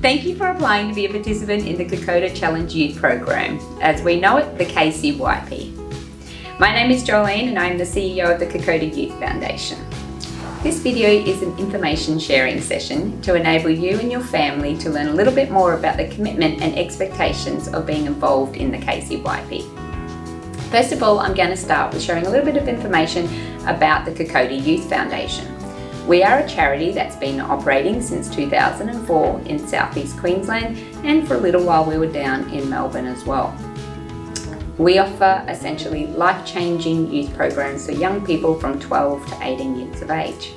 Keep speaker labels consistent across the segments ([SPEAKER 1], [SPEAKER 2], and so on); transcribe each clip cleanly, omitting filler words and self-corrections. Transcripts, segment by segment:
[SPEAKER 1] Thank you for applying to be a participant in the Kokoda Challenge Youth Program, as we know it, the KCYP. My name is Jolene and I am the CEO of the Kokoda Youth Foundation. This video is an information sharing session to enable you and your family to learn a little bit more about the commitment and expectations of being involved in the KCYP. First of all, I'm going to start with sharing a little bit of information about the Kokoda Youth Foundation. We are a charity that's been operating since 2004 in southeast Queensland, and for a little while we were down in Melbourne as well. We offer essentially life-changing youth programs for young people from 12 to 18 years of age.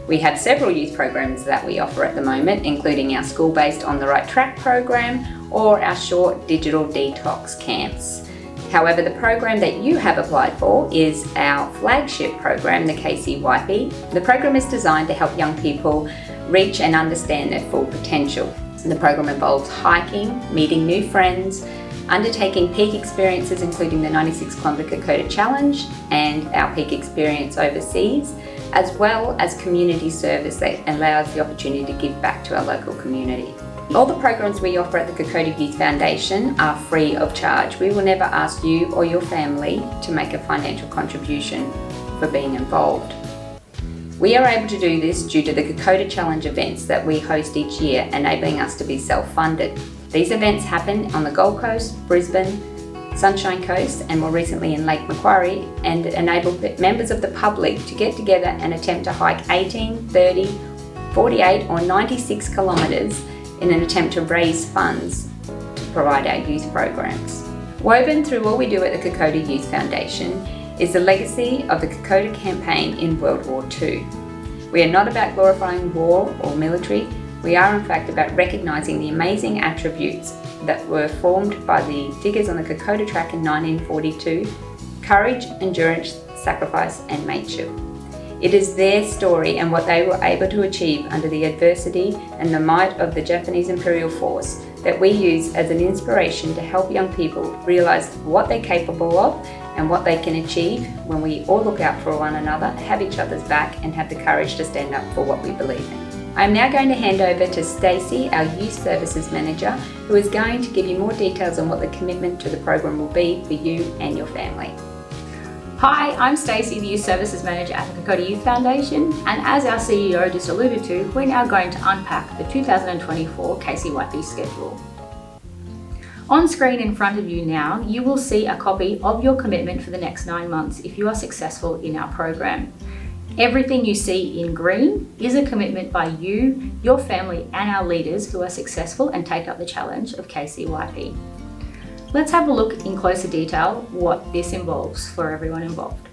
[SPEAKER 1] We have several youth programs that we offer at the moment, including our school-based On the Right Track program or our short digital detox camps. However, the program that you have applied for is our flagship program, the KCYP. The program is designed to help young people reach and understand their full potential. The program involves hiking, meeting new friends, undertaking peak experiences including the 96 kilometre Kokoda Challenge and our peak experience overseas, as well as community service that allows the opportunity to give back to our local community. All the programs we offer at the Kokoda Youth Foundation are free of charge. We will never ask you or your family to make a financial contribution for being involved. We are able to do this due to the Kokoda Challenge events that we host each year, enabling us to be self-funded. These events happen on the Gold Coast, Brisbane, Sunshine Coast, and more recently in Lake Macquarie, and enable members of the public to get together and attempt to hike 18, 30, 48 or 96 kilometres in an attempt to raise funds to provide our youth programs. Woven through all we do at the Kokoda Youth Foundation is the legacy of the Kokoda campaign in World War II. We are not about glorifying war or military, we are in fact about recognising the amazing attributes that were formed by the diggers on the Kokoda track in 1942: courage, endurance, sacrifice and mateship. It is their story and what they were able to achieve under the adversity and the might of the Japanese Imperial Force that we use as an inspiration to help young people realise what they're capable of and what they can achieve when we all look out for one another, have each other's back and have the courage to stand up for what we believe in. I'm now going to hand over to Stacey, our Youth Services Manager, who is going to give you more details on what the commitment to the program will be for you and your family.
[SPEAKER 2] Hi, I'm Stacey, the Youth Services Manager at the Kokoda Youth Foundation, and as our CEO just alluded to, we're now going to unpack the 2024 KCYP schedule. On screen in front of you now, you will see a copy of your commitment for the next 9 months if you are successful in our program. Everything you see in green is a commitment by you, your family and our leaders who are successful and take up the challenge of KCYP. Let's have a look in closer detail what this involves for everyone involved.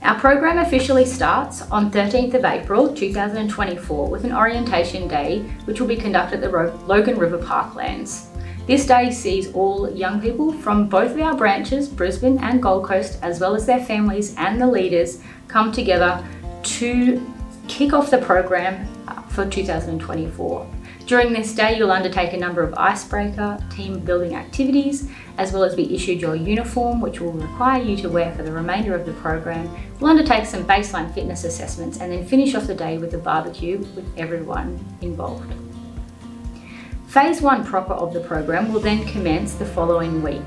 [SPEAKER 2] Our program officially starts on 13th of April 2024 with an orientation day which will be conducted at the Logan River Parklands. This day sees all young people from both of our branches, Brisbane and Gold Coast, as well as their families and the leaders come together to kick off the program for 2024. During this day, you'll undertake a number of icebreaker, team building activities, as well as be issued your uniform, which will require you to wear for the remainder of the program. We'll undertake some baseline fitness assessments and then finish off the day with a barbecue with everyone involved. Phase 1 proper of the program will then commence the following week.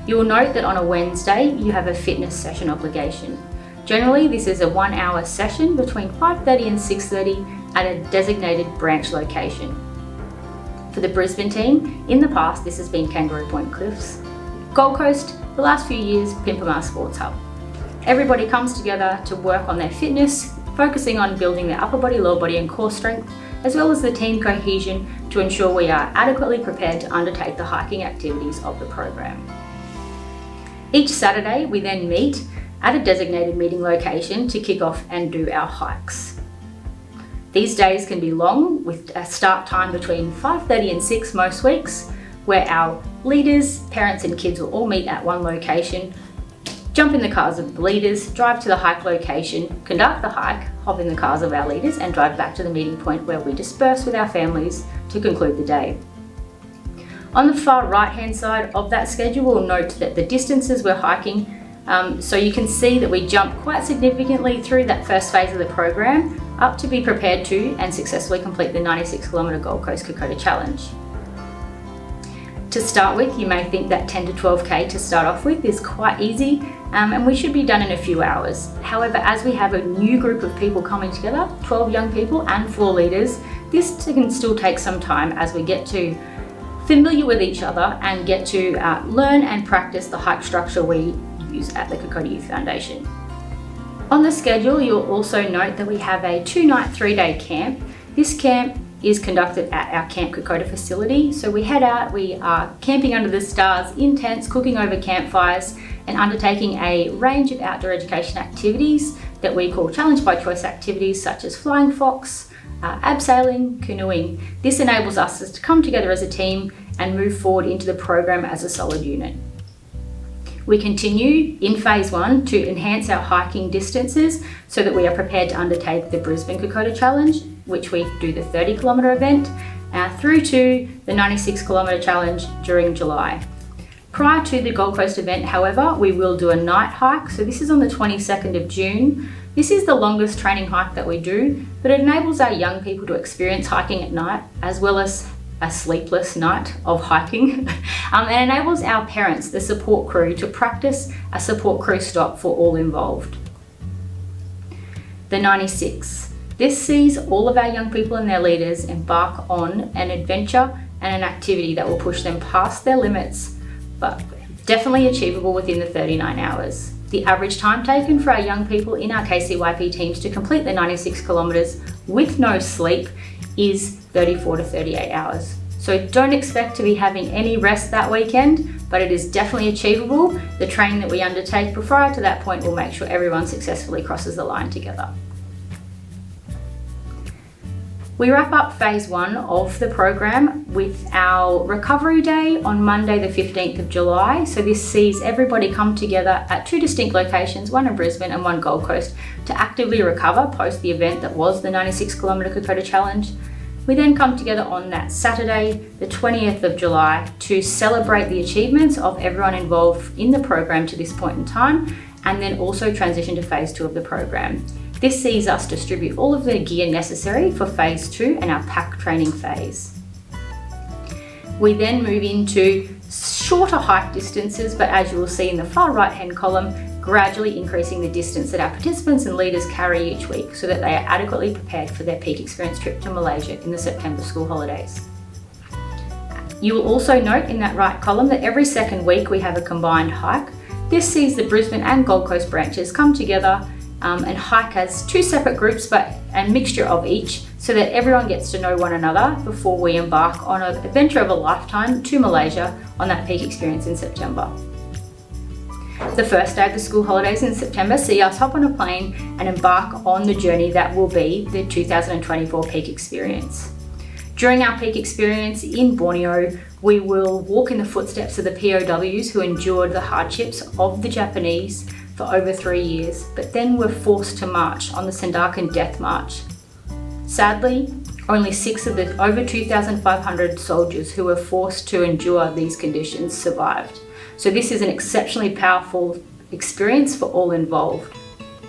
[SPEAKER 2] You will note that on a Wednesday, you have a fitness session obligation. Generally, this is a 1 hour session between 5:30 and 6:30 at a designated branch location. For the Brisbane team, in the past this has been Kangaroo Point Cliffs. Gold Coast, the last few years, Pimpamar Sports Hub. Everybody comes together to work on their fitness, focusing on building their upper body, lower body and core strength, as well as the team cohesion to ensure we are adequately prepared to undertake the hiking activities of the program. Each Saturday we then meet at a designated meeting location to kick off and do our hikes. These days can be long, with a start time between 5:30 and 6 most weeks, where our leaders, parents and kids will all meet at one location, jump in the cars of the leaders, drive to the hike location, conduct the hike, hop in the cars of our leaders and drive back to the meeting point where we disperse with our families to conclude the day. On the far right hand side of that schedule, we'll note that the distances we're hiking, so you can see that we jump quite significantly through that first phase of the program up to be prepared to and successfully complete the 96-kilometre Gold Coast Kokoda Challenge. To start with, you may think that 10 to 12k to start off with is quite easy, and we should be done in a few hours. However, as we have a new group of people coming together, 12 young people and 4 leaders, this can still take some time as we get to familiar with each other and get to learn and practice the hike structure we use at the Kokoda Youth Foundation. On the schedule, you'll also note that we have a 2-night, 3-day camp. This camp is conducted at our Camp Kokoda facility. So we head out, we are camping under the stars in tents, cooking over campfires, and undertaking a range of outdoor education activities that we call challenge by choice activities, such as flying fox, abseiling, canoeing. This enables us to come together as a team and move forward into the program as a solid unit. We continue in phase 1 to enhance our hiking distances so that we are prepared to undertake the Brisbane Kokoda Challenge, which we do the 30-kilometre event, through to the 96-kilometre challenge during July. Prior to the Gold Coast event, however, we will do a night hike. So this is on the 22nd of June. This is the longest training hike that we do, but it enables our young people to experience hiking at night, as well as a sleepless night of hiking, and enables our parents, the support crew, to practice a support crew stop for all involved. The 96. This sees all of our young people and their leaders embark on an adventure and an activity that will push them past their limits, but definitely achievable within the 39 hours. The average time taken for our young people in our KCYP teams to complete the 96 kilometres with no sleep is 34 to 38 hours. So don't expect to be having any rest that weekend, but it is definitely achievable. The training that we undertake prior to that point will make sure everyone successfully crosses the line together. We wrap up phase 1 of the program with our recovery day on Monday the 15th of July. So this sees everybody come together at 2 distinct locations, one in Brisbane and one Gold Coast, to actively recover post the event that was the 96-kilometre Kokoda Challenge. We then come together on that Saturday, the 20th of July, to celebrate the achievements of everyone involved in the program to this point in time, and then also transition to phase 2 of the program. This sees us distribute all of the gear necessary for phase 2 and our pack training phase. We then move into shorter hike distances, but as you will see in the far right hand column, gradually increasing the distance that our participants and leaders carry each week so that they are adequately prepared for their peak experience trip to Malaysia in the September school holidays. You will also note in that right column that every second week we have a combined hike. This sees the Brisbane and Gold Coast branches come together and hike as 2 separate groups, but a mixture of each, so that everyone gets to know one another before we embark on an adventure of a lifetime to Malaysia on that peak experience in September. The first day of the school holidays in September see us hop on a plane and embark on the journey that will be the 2024 peak experience. During our peak experience in Borneo, we will walk in the footsteps of the POWs who endured the hardships of the Japanese for over 3 years, but then were forced to march on the Sandakan Death March. Sadly, only 6 of the over 2,500 soldiers who were forced to endure these conditions survived. So this is an exceptionally powerful experience for all involved.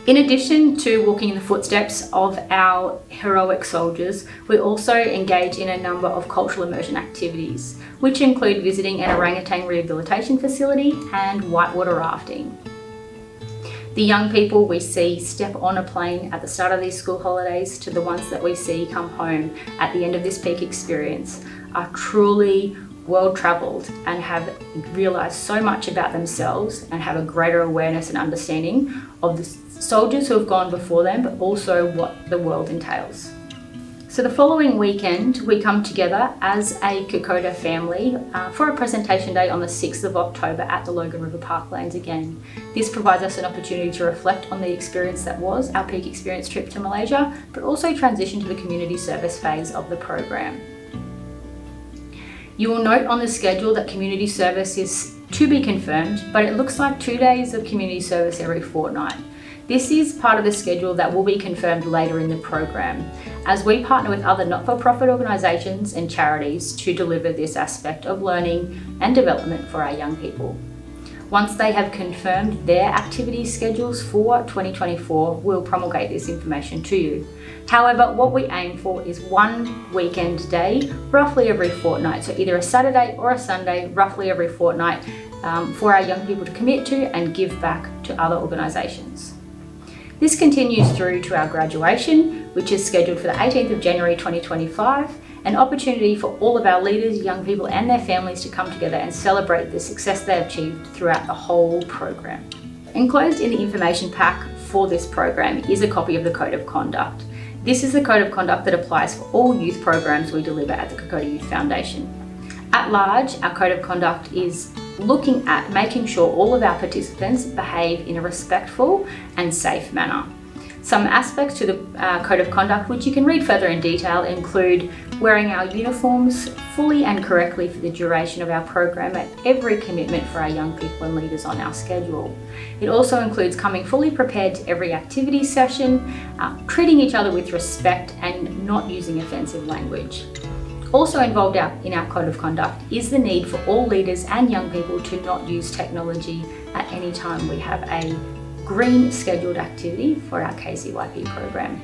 [SPEAKER 2] In addition to walking in the footsteps of our heroic soldiers, we also engage in a number of cultural immersion activities, which include visiting an orangutan rehabilitation facility and whitewater rafting. The young people we see step on a plane at the start of these school holidays to the ones that we see come home at the end of this peak experience are truly well travelled and have realised so much about themselves and have a greater awareness and understanding of the soldiers who have gone before them, but also what the world entails. So the following weekend, we come together as a Kokoda family for a presentation day on the 6th of October at the Logan River Parklands again. This provides us an opportunity to reflect on the experience that was our peak experience trip to Malaysia, but also transition to the community service phase of the program. You will note on the schedule that community service is to be confirmed, but it looks like 2 days of community service every fortnight. This is part of the schedule that will be confirmed later in the program, as we partner with other not-for-profit organisations and charities to deliver this aspect of learning and development for our young people. Once they have confirmed their activity schedules for 2024, we'll promulgate this information to you. However, what we aim for is one weekend day, roughly every fortnight. So either a Saturday or a Sunday, roughly every fortnight, for our young people to commit to and give back to other organisations. This continues through to our graduation, which is scheduled for the 18th of January 2025, an opportunity for all of our leaders, young people and their families to come together and celebrate the success they achieved throughout the whole program. Enclosed in the information pack for this program is a copy of the Code of Conduct. This is the Code of Conduct that applies for all youth programs we deliver at the Kokoda Youth Foundation. At large, our Code of Conduct is looking at making sure all of our participants behave in a respectful and safe manner. Some aspects to the Code of Conduct, which you can read further in detail, include wearing our uniforms fully and correctly for the duration of our program at every commitment for our young people and leaders on our schedule. It also includes coming fully prepared to every activity session, treating each other with respect and not using offensive language. Also involved in our Code of Conduct is the need for all leaders and young people to not use technology at any time we have a green scheduled activity for our KCYP program.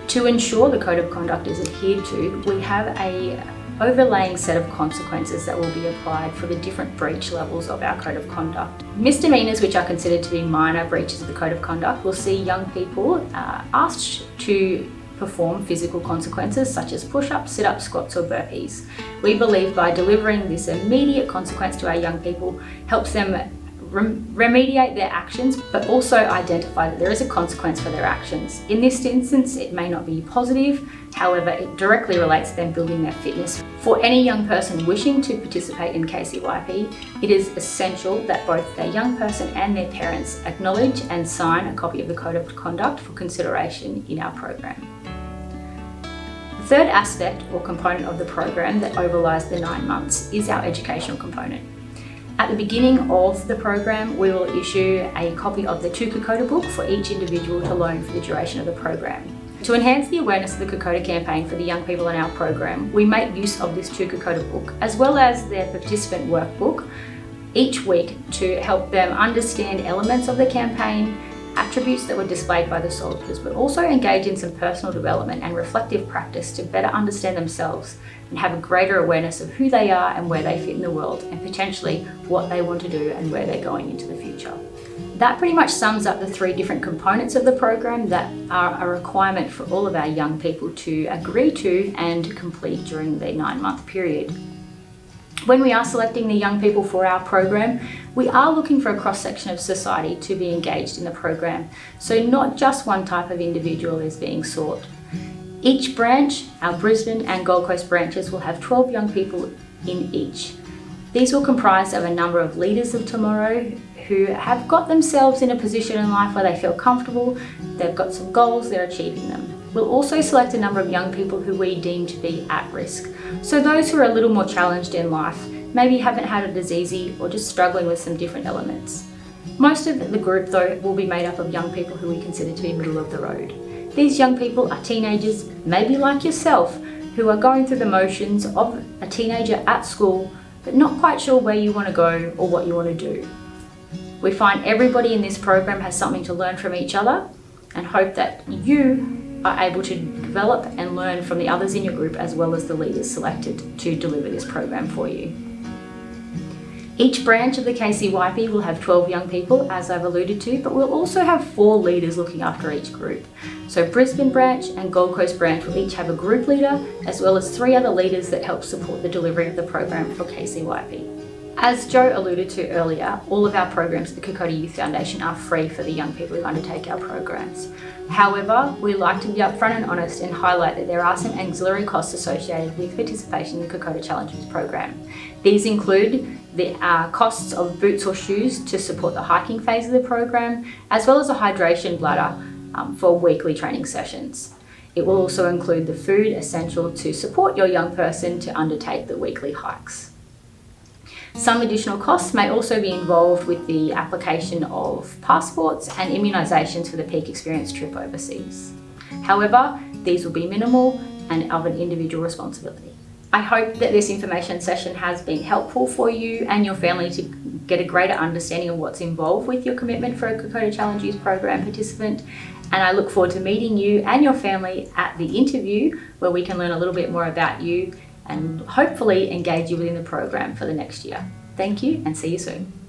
[SPEAKER 2] To ensure the Code of Conduct is adhered to, we have a overlaying set of consequences that will be applied for the different breach levels of our Code of Conduct. Misdemeanours, which are considered to be minor breaches of the Code of Conduct, will see young people asked to perform physical consequences such as push-ups, sit-ups, squats or burpees. We believe by delivering this immediate consequence to our young people helps them remediate their actions, but also identify that there is a consequence for their actions. In this instance, it may not be positive, however, it directly relates to them building their fitness. For any young person wishing to participate in KCYP, it is essential that both their young person and their parents acknowledge and sign a copy of the Code of Conduct for consideration in our program. The third aspect or component of the program that overlies the 9 months is our educational component. At the beginning of the program, we will issue a copy of the To Kokoda book for each individual to loan for the duration of the program. To enhance the awareness of the Kokoda campaign for the young people in our program, we make use of this To Kokoda book, as well as their participant workbook, each week to help them understand elements of the campaign, attributes that were displayed by the soldiers, but also engage in some personal development and reflective practice to better understand themselves and have a greater awareness of who they are and where they fit in the world, and potentially what they want to do and where they're going into the future. That pretty much sums up the 3 different components of the program that are a requirement for all of our young people to agree to and complete during the 9-month period. When we are selecting the young people for our program, we are looking for a cross-section of society to be engaged in the program. So not just one type of individual is being sought. Each branch, our Brisbane and Gold Coast branches, will have 12 young people in each. These will comprise of a number of leaders of tomorrow who have got themselves in a position in life where they feel comfortable, they've got some goals, they're achieving them. We'll also select a number of young people who we deem to be at risk. So those who are a little more challenged in life, maybe haven't had it as easy or just struggling with some different elements. Most of the group though will be made up of young people who we consider to be middle of the road. These young people are teenagers, maybe like yourself, who are going through the motions of a teenager at school, but not quite sure where you want to go or what you want to do. We find everybody in this program has something to learn from each other and hope that you are able to develop and learn from the others in your group as well as the leaders selected to deliver this program for you. Each branch of the KCYP will have 12 young people, as I've alluded to, but we'll also have 4 leaders looking after each group. So Brisbane branch and Gold Coast branch will each have a group leader, as well as 3 other leaders that help support the delivery of the program for KCYP. As Joe alluded to earlier, all of our programs at the Kokoda Youth Foundation are free for the young people who undertake our programs. However, we like to be upfront and honest and highlight that there are some auxiliary costs associated with participation in the Kokoda Challenges program. These include the costs of boots or shoes to support the hiking phase of the program, as well as a hydration bladder for weekly training sessions. It will also include the food essential to support your young person to undertake the weekly hikes. Some additional costs may also be involved with the application of passports and immunisations for the peak experience trip overseas. However, these will be minimal and of an individual responsibility. I hope that this information session has been helpful for you and your family to get a greater understanding of what's involved with your commitment for a Kokoda Challenge Youth Program participant. And I look forward to meeting you and your family at the interview, where we can learn a little bit more about you and hopefully engage you within the program for the next year. Thank you and see you soon.